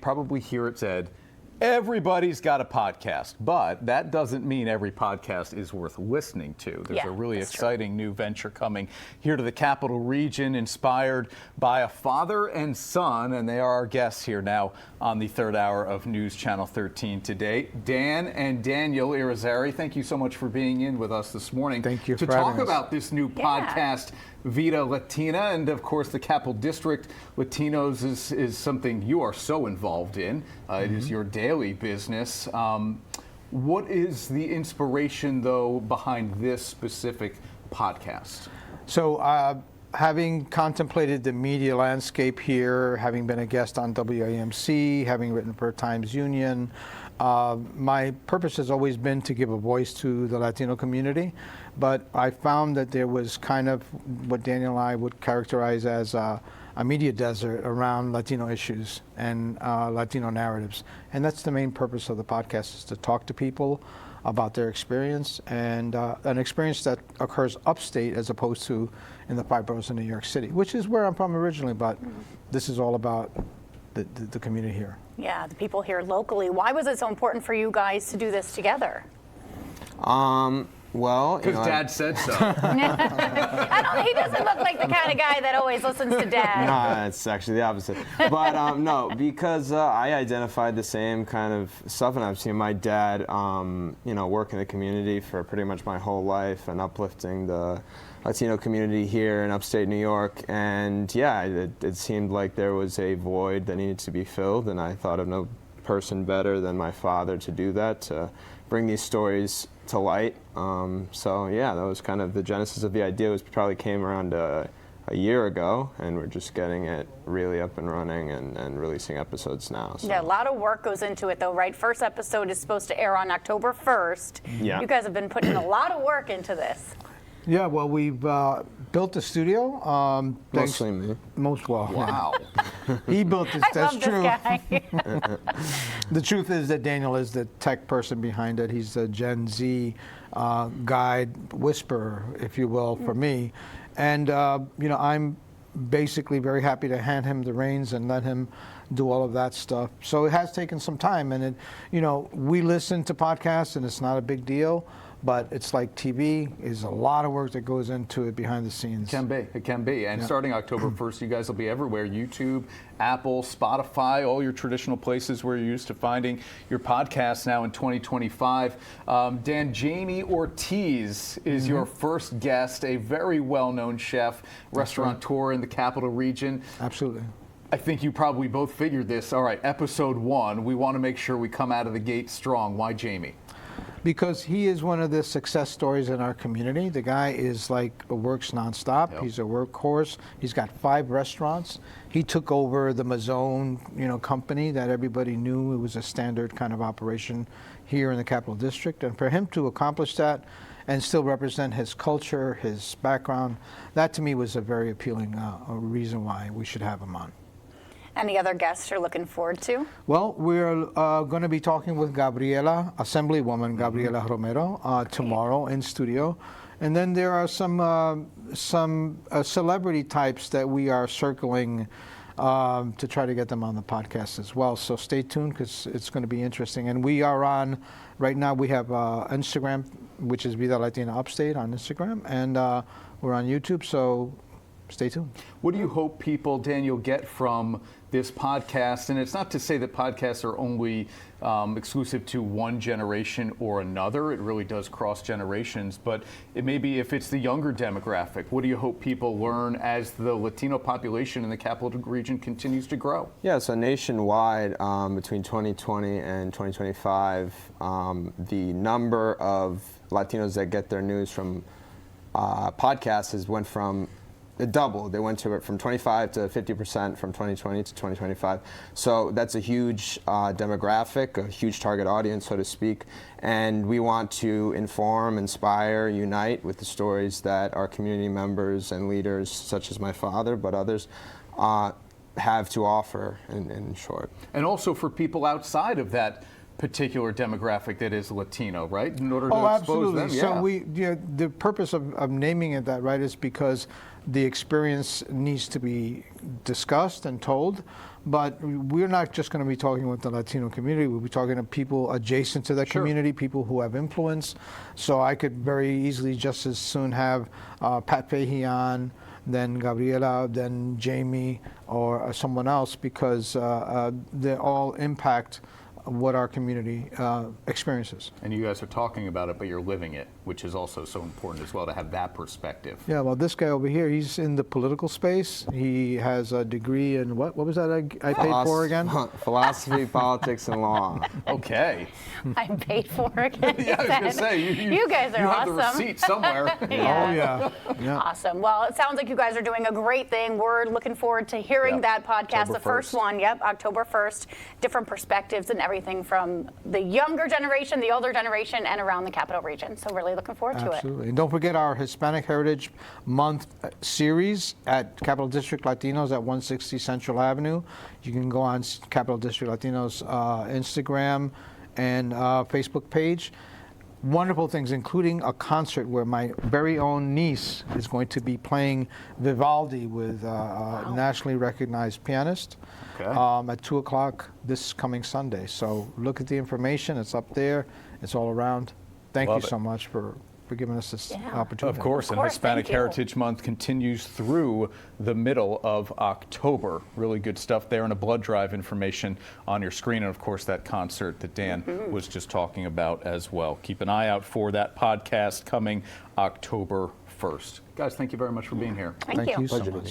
probably hear it said, everybody's got a podcast, but that doesn't mean every podcast is worth listening to. There's a really exciting new venture coming here to the Capital Region, inspired by a father and son, and they are our guests here now on the third hour of News Channel 13 today. Dan and Daniel Irizarry, thank you so much for being in with us this morning. Thank you to for having talk us. about this new podcast, Vida Latina, and of course the Capital District Latinos is something you are so involved in. It is your daily business. What is the inspiration, though, behind this specific podcast? So, having contemplated the media landscape here, having been a guest on WAMC, having written for Times Union, my purpose has always been to give a voice to the Latino community, but I found that there was kind of what Daniel and I would characterize as a media desert around Latino issues and Latino narratives. And that's the main purpose of the podcast, is to talk to people about their experience, and an experience that occurs upstate as opposed to in the five boroughs of New York City, which is where I'm from originally, but this is all about the community here. Yeah, the people here locally. Why was it so important for you guys to do this together? Well, because Dad said so. He doesn't look like the kind of guy that always listens to Dad. No, it's actually the opposite. But no, because I identified the same kind of stuff, and I've seen my dad, work in the community for pretty much my whole life and uplifting the Latino community here in upstate New York. And yeah, it seemed like there was a void that needed to be filled, and I thought of no person better than my father to do that, to bring these stories to light. So yeah, that was kind of the genesis of the idea. It probably came around a year ago, and we're just getting it really up and running and releasing episodes now. So. Yeah, a lot of work goes into it though, right? First episode is supposed to air on October 1st. Yeah. You guys have been putting a lot of work into this. Yeah, well, we've built the studio. Mostly me. Wow. He built this, that's true. This guy. The truth is that Daniel is the tech person behind it. He's the Gen Z guide whisperer, if you will, for me. And, I'm basically very happy to hand him the reins and let him do all of that stuff. So it has taken some time. And, we listen to podcasts, and it's not a big deal. But it's like TV. There's a lot of work that goes into it behind the scenes. It can be. And starting October 1st, you guys will be everywhere. YouTube, Apple, Spotify, all your traditional places where you're used to finding your podcasts now in 2025. Dan, Jamie Ortiz is your first guest, a very well-known chef, restaurateur in the Capital Region. Absolutely. I think you probably both figured this. All right, episode 1, we want to make sure we come out of the gate strong. Why Jamie? Because he is one of the success stories in our community. The guy is works nonstop. Yep. He's a workhorse. He's got 5 restaurants. He took over the Mazzone, company that everybody knew. It was a standard kind of operation here in the Capital District. And for him to accomplish that and still represent his culture, his background, that to me was a very appealing reason why we should have him on. Any other guests you're looking forward to? Well, we're going to be talking with Gabriela, Assemblywoman Gabriela Romero, tomorrow in studio. And then there are some celebrity types that we are circling to try to get them on the podcast as well. So stay tuned, because it's going to be interesting. And we are on, right now we have Instagram, which is Vida Latina Upstate on Instagram. And we're on YouTube, so stay tuned. What do you hope people, Daniel, get from this podcast? And it's not to say that podcasts are only exclusive to one generation or another. It really does cross generations. But it may be if it's the younger demographic. What do you hope people learn as the Latino population in the Capital Region continues to grow? Yeah, so nationwide, between 2020 and 2025, the number of Latinos that get their news from podcasts went from it doubled. They went to it from 25 to 50% from 2020 to 2025. So that's a huge demographic, a huge target audience, so to speak. And we want to inform, inspire, unite with the stories that our community members and leaders, such as my father, but others, have to offer in short. And also for people outside of that particular demographic that is Latino, right? In order to Oh, expose absolutely. them. So the purpose of naming it that, right, is because the experience needs to be discussed and told. But we're not just going to be talking with the Latino community. We'll be talking to people adjacent to that community, people who have influence. So I could very easily just as soon have Pat Fahey on, then Gabriela, then Jamie, or someone else, because they all impact what our community experiences. And you guys are talking about it, but you're living it, which is also so important as well, to have that perspective. Yeah, well, this guy over here, he's in the political space. He has a degree in what was that I paid for again? Philosophy, politics, and law. Okay. I'm paid for again. Yeah, I was going to say, you guys are you awesome. have the receipt somewhere. Yeah. Oh, yeah. Awesome. Well, it sounds like you guys are doing a great thing. We're looking forward to hearing that podcast, October the first 1st. one. Yep, October 1st. Different perspectives and everything from the younger generation, the older generation, and around the Capital Region. So really looking forward to it. Absolutely. And don't forget our Hispanic Heritage Month series at Capital District Latinos at 160 Central Avenue. You can go on Capital District Latinos Instagram and Facebook page. Wonderful things, including a concert where my very own niece is going to be playing Vivaldi with a nationally recognized pianist at 2 o'clock this coming Sunday. So look at the information. It's up there. It's all around. Thank you so much for giving us this opportunity. Of course, and Hispanic thank you. Heritage Month continues through the middle of October. Really good stuff there, and a blood drive information on your screen, and of course that concert that Dan was just talking about as well. Keep an eye out for that podcast coming October 1st. Guys, thank you very much for being here. Thank you. So much.